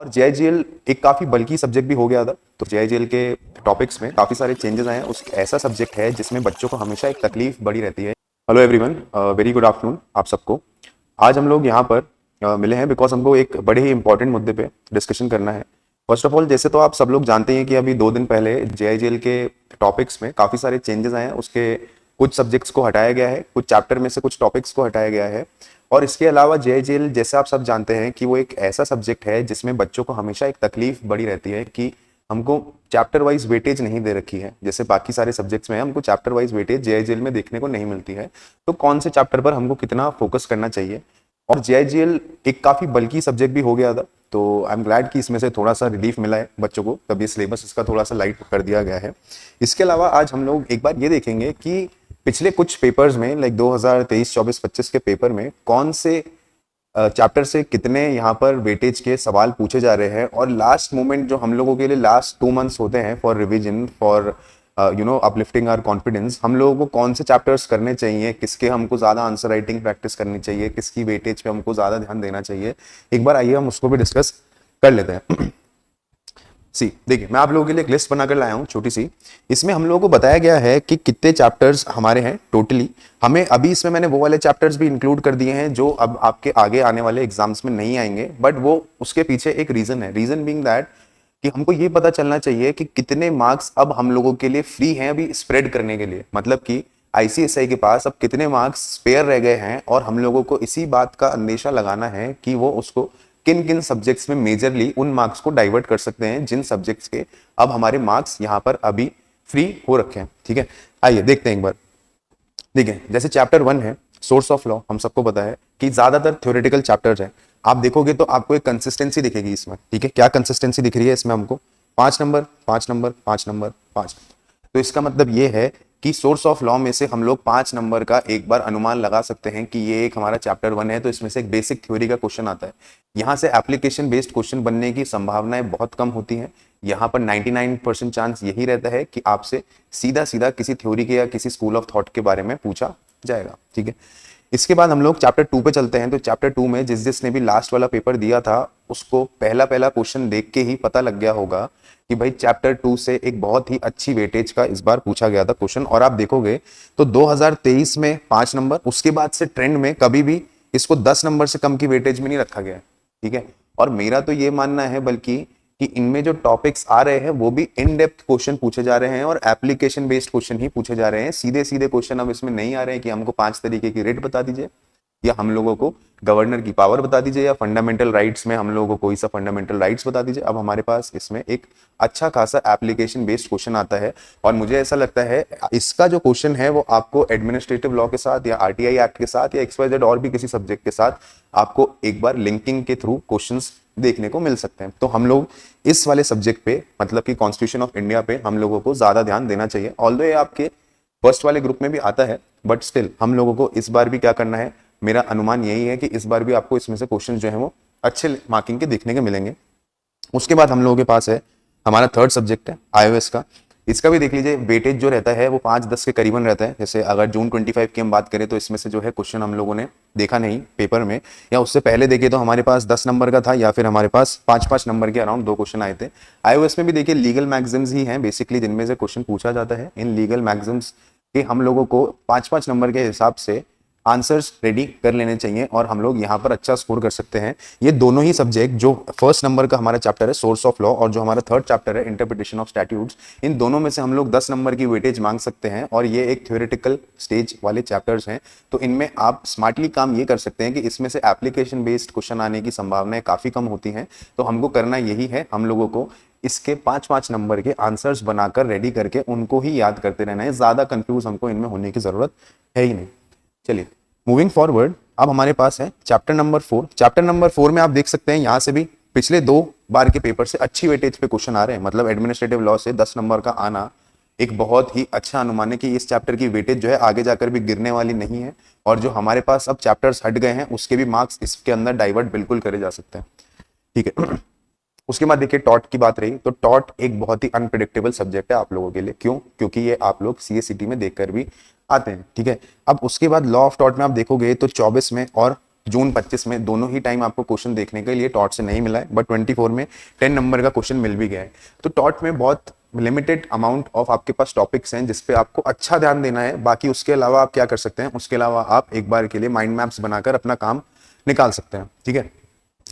और जेआईजीएल एक काफी बल्कि सब्जेक्ट भी हो गया था। तो जेआईजीएल के टॉपिक्स में काफी सारे चेंजेस आए हैं। उस ऐसा सब्जेक्ट है जिसमें बच्चों को हमेशा एक तकलीफ बड़ी रहती है। Hello everyone, very good afternoon आप सबको। आज हम लोग यहाँ पर मिले हैं बिकॉज हमको एक बड़े ही इंपॉर्टेंट मुद्दे पे डिस्कशन करना है। फर्स्ट ऑफ ऑल, जैसे तो आप सब लोग जानते हैं कि अभी 2 दिन पहले जेआईजीएल के टॉपिक्स में काफी सारे चेंजेस आए हैं। उसके कुछ सब्जेक्ट्स को हटाया गया है, कुछ चैप्टर में से कुछ टॉपिक्स को हटाया गया है। और इसके अलावा जेआईजीएल, जैसे आप सब जानते हैं कि वो एक ऐसा सब्जेक्ट है जिसमें बच्चों को हमेशा एक तकलीफ बड़ी रहती है कि हमको चैप्टर वाइज वेटेज नहीं दे रखी है। जैसे बाकी सारे सब्जेक्ट्स में हमको चैप्टर वाइज वेटेज जेआईजीएल में देखने को नहीं मिलती है। तो कौन से चैप्टर पर हमको कितना फोकस करना चाहिए। और जेआईजीएल एक काफी बल्कि सब्जेक्ट भी हो गया था। तो आई एम ग्लैड कि इसमें से थोड़ा सा रिलीफ मिला है बच्चों को, तब ये सिलेबस इसका थोड़ा सा लाइट कर दिया गया है। इसके अलावा आज हम लोग एक बार ये देखेंगे कि पिछले कुछ पेपर्स में, लाइक 2023, 24, 25 के पेपर में कौन से चैप्टर से कितने यहाँ पर वेटेज के सवाल पूछे जा रहे हैं। और लास्ट मोमेंट जो हम लोगों के लिए लास्ट 2 मंथ्स होते हैं for revision, for uplifting our confidence, हम लोगों को कौन से चैप्टर्स करने चाहिए, किसके हमको ज्यादा आंसर राइटिंग प्रैक्टिस करनी चाहिए, किसकी वेटेज पे हमको ज्यादा ध्यान देना चाहिए। एक बार आइए हम उसको भी डिस्कस कर लेते हैं। देखिए, मैं आप लोगों के लिए एक लिस्ट बनाकर लाया हूं छोटी सी। इसमें हम लोगों को बताया गया है कि कितने चैप्टर्स हमारे हैं टोटली। हमें अभी इसमें मैंने वो वाले चैप्टर्स भी इंक्लूड कर दिए हैं जो अब आपके आगे आने वाले एग्जाम्स में नहीं आएंगे, बट वो उसके पीछे एक रीजन है। रीजन बीइंग दैट कि हमको ये पता चलना चाहिए कि कितने मार्क्स अब हम लोगों के लिए फ्री हैं अभी स्प्रेड करने के लिए। मतलब कि आईसीएसआई के पास अब कितने मार्क्स स्पेयर रह गए हैं, और हम लोगों को इसी बात का अंदेशा लगाना है कि वो उसको किन किन सब्जेक्ट्स में मेजरली उन मार्क्स को डाइवर्ट कर सकते हैं जिन सब्जेक्ट्स के अब हमारे मार्क्स यहाँ पर अभी फ्री हो रखे हैं। ठीक है, आइए देखते हैं एक बार। देखिए, जैसे चैप्टर 1 है सोर्स ऑफ लॉ, हम सबको पता है कि ज्यादातर थ्योरेटिकल चैप्टर्स है। आप देखोगे तो आपको एक कंसिस्टेंसी दिखेगी इसमें। ठीक है, क्या कंसिस्टेंसी दिख रही है इसमें हमको? 5 नंबर, 5 नंबर, 5 नंबर, 5 नंबर। तो इसका मतलब ये है कि सोर्स ऑफ लॉ में से हम लोग 5 नंबर का एक बार अनुमान लगा सकते हैं कि ये एक हमारा चैप्टर 1 है। तो इसमें से एक बेसिक थ्योरी का क्वेश्चन आता है। यहाँ से एप्लीकेशन बेस्ड क्वेश्चन बनने की संभावनाएं बहुत कम होती हैं। यहाँ पर 99% चांस यही रहता है कि आपसे सीधा सीधा किसी थ्योरी के या किसी स्कूल ऑफ थॉट के बारे में पूछा जाएगा। ठीक है, इसके बाद हम लोग चैप्टर 2 पे चलते हैं। तो चैप्टर 2 में जिसने भी लास्ट वाला पेपर दिया था उसको पहला पहला क्वेश्चन देख के ही पता लग गया होगा कि भाई चैप्टर 2 से एक बहुत ही अच्छी वेटेज का इस बार पूछा गया था क्वेश्चन। और आप देखोगे तो 2023 में 5 नंबर, उसके बाद से ट्रेंड में कभी भी इसको 10 नंबर से कम की वेटेज में नहीं रखा गया है। ठीक है, और मेरा तो ये मानना है बल्कि कि इनमें जो टॉपिक्स आ रहे हैं वो भी इन डेप्थ क्वेश्चन पूछे जा रहे हैं और एप्लीकेशन बेस्ड क्वेश्चन ही पूछे जा रहे हैं। सीधे सीधे क्वेश्चन अब इसमें नहीं आ रहे हैं कि हमको 5 तरीके की रेट बता दीजिए, या हम लोगों को गवर्नर की पावर बता दीजिए, या फंडामेंटल राइट्स में हम लोगों को कोई सा फंडामेंटल राइट्स बता दीजिए। अब हमारे पास इसमें एक अच्छा खासा एप्लीकेशन बेस्ड क्वेश्चन आता है। और मुझे ऐसा लगता है इसका जो क्वेश्चन है वो आपको एडमिनिस्ट्रेटिव लॉ के साथ या आरटीआई एक्ट के साथ या XYZ और भी किसी सब्जेक्ट के साथ आपको एक बार लिंकिंग के थ्रू क्वेश्चंस देखने को मिल सकते हैं। तो हम लोग इस वाले सब्जेक्ट पे, मतलब कि कॉन्स्टिट्यूशन ऑफ इंडिया पे, हम लोगों को ज्यादा ध्यान देना चाहिए। ऑल्दो ये आपके फर्स्ट वाले ग्रुप में भी आता है, बट स्टिल हम लोगों को इस बार भी क्या करना है, मेरा अनुमान यही है कि इस बार भी आपको इसमें से क्वेश्चन जो है वो अच्छे मार्किंग के देखने को मिलेंगे। उसके बाद हम लोगों के पास है हमारा थर्ड सब्जेक्ट है iOS का। इसका भी देख लीजिए, वेटेज जो रहता है वो 5-10 के करीबन रहता है। जैसे अगर जून 25 की हम बात करें तो इसमें से जो है क्वेश्चन हम लोगों ने देखा नहीं पेपर में, या उससे पहले देखे तो हमारे पास 10 नंबर का था, या फिर हमारे पास 5-5 नंबर के अराउंड 2 क्वेश्चन आए थे। iOS में भी देखिए लीगल मैगजिम्स ही हैं बेसिकली जिनमें से क्वेश्चन पूछा जाता है। इन लीगल मैगजिम्स के हम लोगों को 5-5 नंबर के हिसाब से आंसर्स रेडी कर लेने चाहिए और हम लोग यहाँ पर अच्छा स्कोर कर सकते हैं। ये दोनों ही सब्जेक्ट, जो फर्स्ट नंबर का हमारा चैप्टर है सोर्स ऑफ लॉ और जो हमारा थर्ड चैप्टर है इंटरप्रिटेशन ऑफ स्टैट्यूट्स, इन दोनों में से हम लोग 10 नंबर की वेटेज मांग सकते हैं। और ये एक थ्योरेटिकल स्टेज वाले चैप्टर्स हैं, तो इनमें आप स्मार्टली काम ये कर सकते हैं कि इसमें से एप्लीकेशन बेस्ड क्वेश्चन आने की संभावनाएं काफी कम होती हैं। तो हमको करना यही है, हम लोगों को इसके 5-5 नंबर के आंसर्स बनाकर रेडी करके उनको ही याद करते रहना है। ज्यादा कंफ्यूज हमको इनमें होने की जरूरत है ही नहीं। चलिए मूविंग फॉरवर्ड, अब हमारे पास है चैप्टर नंबर 4। चैप्टर नंबर 4 में आप देख सकते हैं यहाँ से भी पिछले 2 बार के पेपर से अच्छी वेटेज पे क्वेश्चन आ रहे हैं। मतलब एडमिनिस्ट्रेटिव लॉ से 10 नंबर का आना एक बहुत ही अच्छा अनुमान है कि इस चैप्टर की वेटेज जो है आगे जाकर भी गिरने वाली नहीं है। और जो हमारे पास अब चैप्टर्स हट गए हैं उसके भी मार्क्स इसके अंदर डाइवर्ट बिल्कुल करे जा सकते हैं। ठीक है, उसके बाद देखिए टॉट की बात रही तो टॉट एक बहुत ही अनप्रिडिक्टेबल सब्जेक्ट है आप लोगों के लिए। क्यों? क्योंकि ये आप लोग सीएससीटी में देखकर भी आते हैं। ठीक है, अब उसके बाद लॉ ऑफ टॉट में आप देखोगे तो 24 में और जून 25 में दोनों ही टाइम आपको क्वेश्चन देखने के लिए टॉट से नहीं मिला है, बट 24 में 10 नंबर का क्वेश्चन मिल भी गया है। तो टॉट में बहुत लिमिटेड अमाउंट ऑफ आपके पास टॉपिक्स हैं जिसपे आपको अच्छा ध्यान देना है। बाकी उसके अलावा आप क्या कर सकते हैं, उसके अलावा आप एक बार के लिए माइंड मैप्स बनाकर अपना काम निकाल सकते हैं, ठीक है।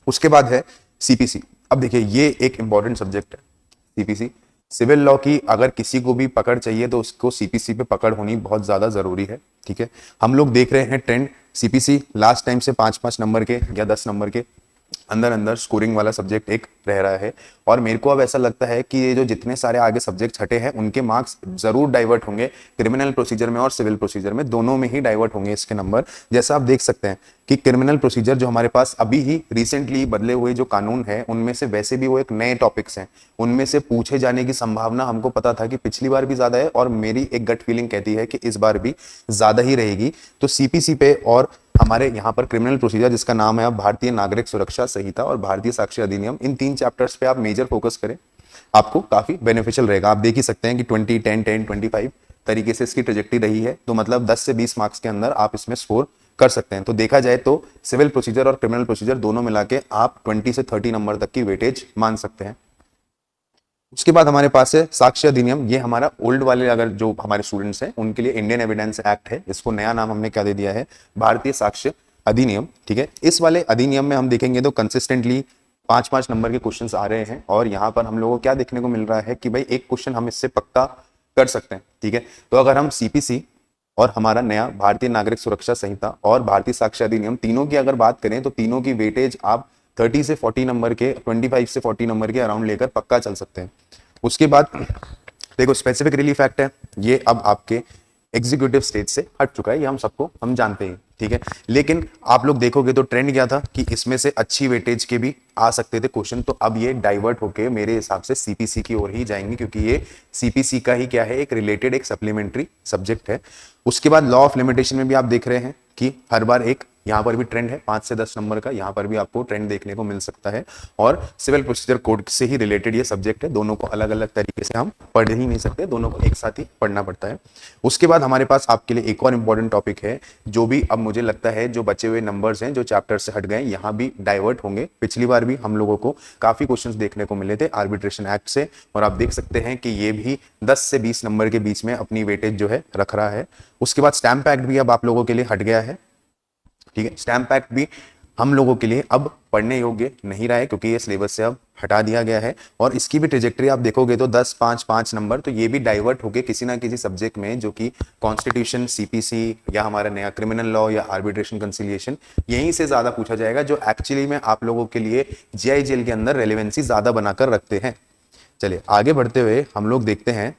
उसके बाद है सीपीसी। अब देखिए ये एक इंपॉर्टेंट सब्जेक्ट है सीपीसी। सिविल लॉ की अगर किसी को भी पकड़ चाहिए तो उसको सीपीसी पे पकड़ होनी बहुत ज्यादा जरूरी है, ठीक है। हम लोग देख रहे हैं ट्रेंड, सीपीसी लास्ट टाइम से 5-5 नंबर के या 10 नंबर के अंदर अंदर स्कोरिंग वाला सब्जेक्ट एक रह रहा है। और मेरे को अब ऐसा लगता है कि ये जो जितने सारे आगे सब्जेक्ट हटे हैं उनके मार्क्स जरूर डाइवर्ट होंगे, क्रिमिनल प्रोसीजर में और सिविल प्रोसीजर में, दोनों में ही डाइवर्ट होंगे इसके नंबर। जैसा आप देख सकते हैं कि क्रिमिनल प्रोसीजर जो हमारे पास अभी ही रिसेंटली बदले हुए जो कानून है उनमें से वैसे भी वो एक नए टॉपिक्स हैं, उनमें से पूछे जाने की संभावना हमको पता था कि पिछली बार भी ज्यादा है और मेरी एक गट फीलिंग कहती है कि इस बार भी ज्यादा ही रहेगी। तो सीपीसी पे और हमारे यहाँ पर क्रिमिनल प्रोसीजर जिसका नाम है अब भारतीय नागरिक सुरक्षा संहिता और भारतीय साक्ष्य अधिनियम, इन 3 चैप्टर्स पे आप मेजर फोकस करें, आपको काफी बेनिफिशियल रहेगा। आप देख ही सकते हैं कि 20, 10, 10, 25 तरीके से इसकी ट्रेजेक्टरी रही है। तो मतलब 10 से 20 मार्क्स के अंदर आप इसमें स्कोर कर सकते हैं। तो देखा जाए तो सिविल प्रोसीजर और क्रिमिनल प्रोसीजर दोनों मिला के आप 20 से 30 नंबर तक की वेटेज मान सकते हैं। उसके बाद हमारे पास है साक्ष्य अधिनियम। ये हमारा ओल्ड वाले अगर जो हमारे स्टूडेंट्स हैं उनके लिए इंडियन एविडेंस एक्ट है, इसको नया नाम हमने क्या दे दिया है, भारतीय साक्ष्य अधिनियम, ठीक है। इस वाले अधिनियम में हम देखेंगे तो कंसिस्टेंटली 5-5 नंबर के क्वेश्चंस आ रहे हैं और यहाँ पर हम लोगों को क्या देखने को मिल रहा है कि भाई एक क्वेश्चन हम इससे पक्का कर सकते हैं, ठीक है। तो अगर हम सीपीसी और हमारा नया भारतीय नागरिक सुरक्षा संहिता और भारतीय साक्ष्य अधिनियम तीनों की अगर बात करें तो तीनों की वेटेज आप 30 से 40 नंबर के, 25 से 40 नंबर के अराउंड लेकर पक्का चल सकते हैं। उसके बाद देखो स्पेसिफिक रिलीफ एक्ट है, ये अब आपके एग्जीक्यूटिव स्टेज से हट चुका है, ये हम जानते हैं, ठीक है। लेकिन आप लोग देखोगे तो ट्रेंड क्या था कि इसमें से अच्छी वेटेज के भी आ सकते थे क्वेश्चन, तो अब ये डाइवर्ट होके मेरे हिसाब से सीपीसी की ओर ही जाएंगे क्योंकि ये सीपीसी का ही क्या है, एक रिलेटेड एक सप्लीमेंट्री सब्जेक्ट है। उसके बाद लॉ ऑफ लिमिटेशन में भी आप देख रहे हैं कि हर बार एक यहाँ पर भी ट्रेंड है 5 से 10 नंबर का, यहाँ पर भी आपको ट्रेंड देखने को मिल सकता है। और सिविल प्रोसीजर कोड से ही रिलेटेड ये सब्जेक्ट है, दोनों को अलग अलग तरीके से हम पढ़ ही नहीं सकते, दोनों को एक साथ ही पढ़ना पड़ता है। उसके बाद हमारे पास आपके लिए एक और इंपॉर्टेंट टॉपिक है जो भी अब मुझे लगता है जो बचे हुए नंबर्स हैं जो चैप्टर से हट गए यहाँ भी डाइवर्ट होंगे। पिछली बार भी हम लोगों को काफी क्वेश्चंस देखने को मिले थे आर्बिट्रेशन एक्ट से और आप देख सकते हैं कि ये भी 10 से 20 नंबर के बीच में अपनी वेटेज जो है रख रहा है। उसके बाद स्टैम्प एक्ट भी अब आप लोगों के लिए हट गया है, ठीक है। स्टैम्प एक्ट भी हम लोगों के लिए अब पढ़ने योग्य नहीं रहा है क्योंकि ये सिलेबस से अब हटा दिया गया है और इसकी भी ट्रेजेक्टरी आप देखोगे तो 10, 5, 5 नंबर, तो ये भी डाइवर्ट होके किसी ना किसी सब्जेक्ट में जो कि कॉन्स्टिट्यूशन, सीपीसी या हमारा नया क्रिमिनल लॉ या आर्बिट्रेशन कंसिलिएशन, यहीं से ज्यादा पूछा जाएगा जो एक्चुअली में आप लोगों के लिए जीआईजेल के अंदर रेलेवेंसी ज्यादा बनाकर रखते हैं। चलिए आगे बढ़ते हुए हम लोग देखते हैं,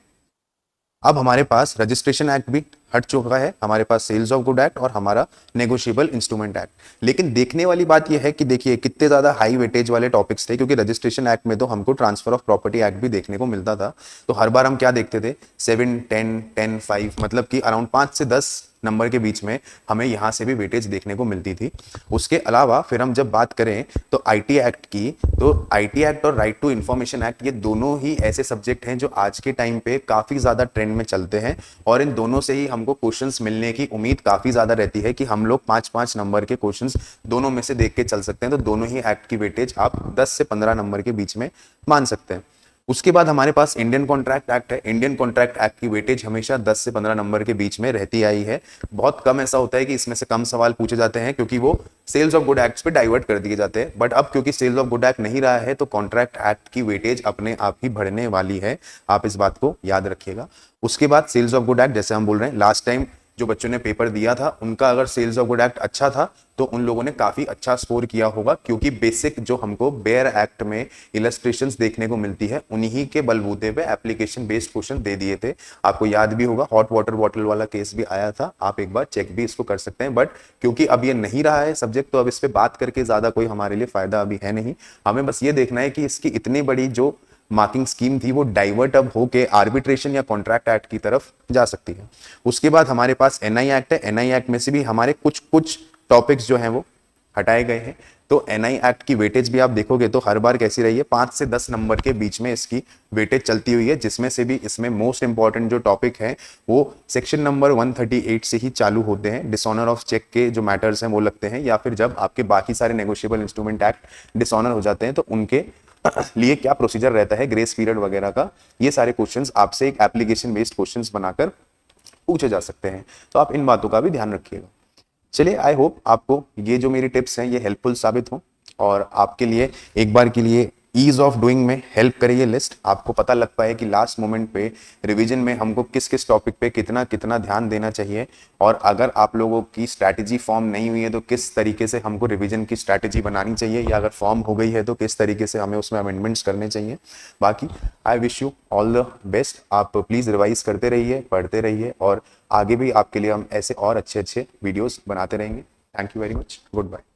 अब हमारे पास रजिस्ट्रेशन एक्ट भी हट चुका है, हमारे पास सेल्स ऑफ गुड एक्ट और हमारा नेगोशिएबल इंस्ट्रूमेंट एक्ट। लेकिन देखने वाली बात यह है कि देखिए कितने ज्यादा हाई वेटेज वाले टॉपिक्स थे क्योंकि रजिस्ट्रेशन एक्ट में तो हमको ट्रांसफर ऑफ प्रॉपर्टी एक्ट भी देखने को मिलता था। तो हर बार हम क्या देखते थे 7, 10, 10, 5 मतलब कि अराउंड 5 से 10 नंबर के बीच में हमें यहां से भी वेटेज देखने को मिलती थी। उसके अलावा फिर हम जब बात करें तो आईटी एक्ट की, तो आईटी एक्ट और राइट टू इंफॉर्मेशन एक्ट ये दोनों ही ऐसे सब्जेक्ट हैं जो आज के टाइम पे काफी ज्यादा ट्रेंड में चलते हैं और इन दोनों से ही हमको क्वेश्चंस मिलने की उम्मीद काफी ज्यादा रहती है कि हम लोग 5-5 नंबर के क्वेश्चंस दोनों में से देख के चल सकते हैं। तो दोनों ही एक्ट की वेटेज आप 10 से 15 नंबर के बीच में मान सकते हैं। उसके बाद हमारे पास इंडियन कॉन्ट्रैक्ट एक्ट है। इंडियन कॉन्ट्रैक्ट एक्ट की वेटेज हमेशा 10 से 15 नंबर के बीच में रहती आई है। बहुत कम ऐसा होता है कि इसमें से कम सवाल पूछे जाते हैं क्योंकि वो सेल्स ऑफ गुड एक्ट पे डाइवर्ट कर दिए जाते हैं। बट अब क्योंकि सेल्स ऑफ गुड एक्ट नहीं रहा है तो कॉन्ट्रैक्ट एक्ट की वेटेज अपने आप ही बढ़ने वाली है, आप इस बात को याद रखिएगा। उसके बाद सेल्स ऑफ गुड एक्ट, जैसे हम बोल रहे हैं लास्ट टाइम जो बच्चों ने पेपर दिया था उनका अगर सेल्स ऑफ गुड एक्ट अच्छा था तो उन लोगों ने काफी अच्छा स्कोर किया होगा क्योंकि बेसिक जो हमको बेयर एक्ट में इलस्ट्रेशंस देखने को मिलती है उन्हीं के बलबूते पे एप्लीकेशन बेस्ड क्वेश्चन दे दिए थे। आपको याद भी होगा हॉट वाटर बॉटल वाला केस भी आया था, आप एक बार चेक भी इसको कर सकते हैं। बट क्योंकि अब ये नहीं रहा है सब्जेक्ट तो अब इस पे बात करके ज्यादा कोई हमारे लिए फायदा अभी है नहीं। हमें बस ये देखना है कि इसकी इतनी बड़ी जो मार्किंग स्कीम थी वो डाइवर्ट अब होके आर्बिट्रेशन या कॉन्ट्रैक्ट एक्ट की तरफ जा सकती है। उसके बाद हमारे पास एनआई एक्ट है। एनआई एक्ट में से भी हमारे कुछ टॉपिक्स जो हैं वो हटाए गए हैं। तो एनआई एक्ट की वेटेज भी आप देखोगे तो हर बार कैसी रही है, 5 से 10 नंबर के बीच में इसकी वेटेज चलती हुई है, जिसमें से भी इसमें मोस्ट इंपॉर्टेंट जो टॉपिक है वो सेक्शन नंबर 138 से ही चालू होते हैं। डिसऑनर ऑफ चेक के जो मैटर्स हैं वो लगते हैं, या फिर जब आपके बाकी सारे नेगोशिएबल इंस्ट्रूमेंट एक्ट डिसऑनर हो जाते हैं तो उनके लिए क्या प्रोसीजर रहता है, ग्रेस पीरियड वगैरह का, ये सारे क्वेश्चंस आपसे एक एप्लीकेशन बेस्ड क्वेश्चंस बनाकर पूछे जा सकते हैं। तो आप इन बातों का भी ध्यान रखिएगा। चलिए, आई होप आपको ये जो मेरी टिप्स हैं ये हेल्पफुल साबित हो और आपके लिए एक बार के लिए ईज ऑफ डूइंग में हेल्प करे ये लिस्ट। आपको पता लग पाए कि लास्ट मोमेंट पे रिवीजन में हमको किस किस टॉपिक पे कितना कितना ध्यान देना चाहिए, और अगर आप लोगों की स्ट्रैटेजी फॉर्म नहीं हुई है तो किस तरीके से हमको रिवीजन की स्ट्रैटेजी बनानी चाहिए, या अगर फॉर्म हो गई है तो किस तरीके से हमें उसमें अमेंडमेंट्स करने चाहिए। बाकी I wish you all the best. आप प्लीज़ रिवाइज करते रहिए, पढ़ते रहिए, और आगे भी आपके लिए हम ऐसे और अच्छे अच्छे वीडियोस बनाते रहेंगे। Thank you very much. Good bye.